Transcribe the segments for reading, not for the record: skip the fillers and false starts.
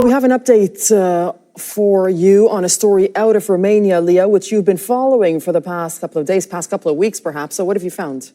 We have an update for you on a story out of Romania, Leah, which you've been following for the past couple of days, past couple of weeks perhaps. So what have you found?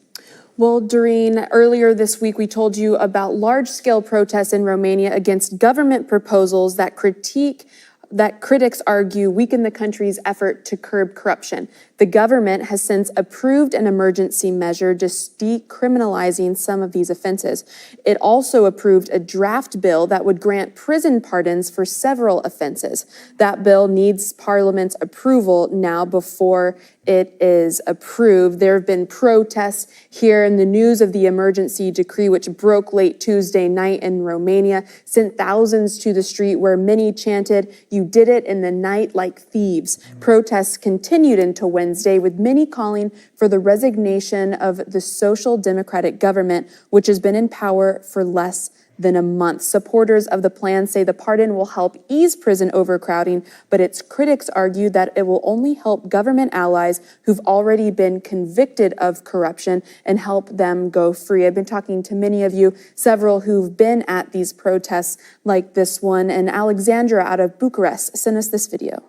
Well, earlier this week, we told you about large-scale protests in Romania against government proposals that critics argue weaken the country's effort to curb corruption. The government has since approved an emergency measure just decriminalizing some of these offenses. It also approved a draft bill that would grant prison pardons for several offenses. That bill needs Parliament's approval now before it is approved. There have been protests here, and the news of the emergency decree, which broke late Tuesday night in Romania, sent thousands to the street where many chanted, "You did it in the night like thieves." Protests continued into Wednesday, with many calling for the resignation of the Social Democratic government, which has been in power for less than a month. Supporters of the plan say the pardon will help ease prison overcrowding, but its critics argue that it will only help government allies who've already been convicted of corruption and help them go free. I've been talking to many of you, several who've been at these protests like this one, and Alexandra out of Bucharest sent us this video.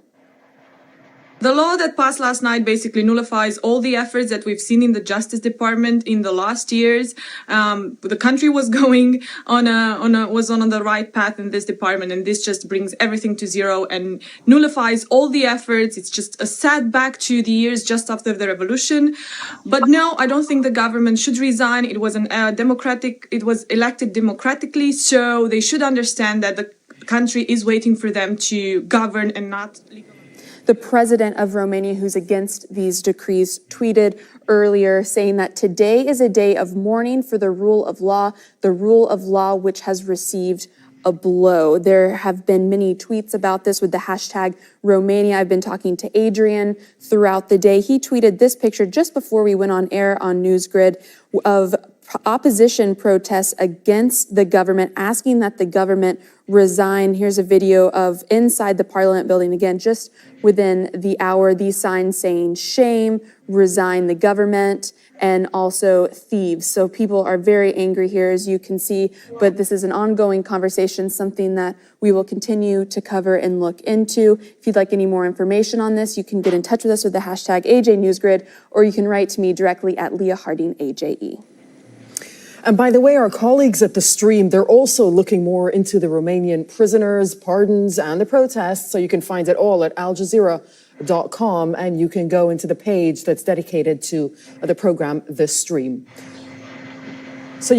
The law that passed last night basically nullifies all the efforts that we've seen in the Justice Department in the last years. The country was going on the right path in this department, and this just brings everything to zero and nullifies all the efforts. It's just a setback to the years just after the revolution. But no, I don't think the government should resign. It was it was elected democratically, so they should understand that the country is waiting for them to govern and not. The president of Romania, who's against these decrees, tweeted earlier saying that today is a day of mourning for the rule of law which has received a blow. There have been many tweets about this with the hashtag Romania. I've been talking to Adrian throughout the day. He tweeted this picture just before we went on air on NewsGrid of opposition protests against the government, asking that the government resign. Here's a video of inside the Parliament building, again, just within the hour, these signs saying shame, resign the government, and also thieves. So people are very angry here, as you can see, but this is an ongoing conversation, something that we will continue to cover and look into. If you'd like any more information on this, you can get in touch with us with the hashtag AJNewsGrid, or you can write to me directly at Leah Harding, AJE. And by the way, our colleagues at the Stream, they're also looking more into the Romanian prisoners, pardons, and the protests. So you can find it all at AJNewsGrid.com, and you can go into the page that's dedicated to the program, The Stream. So you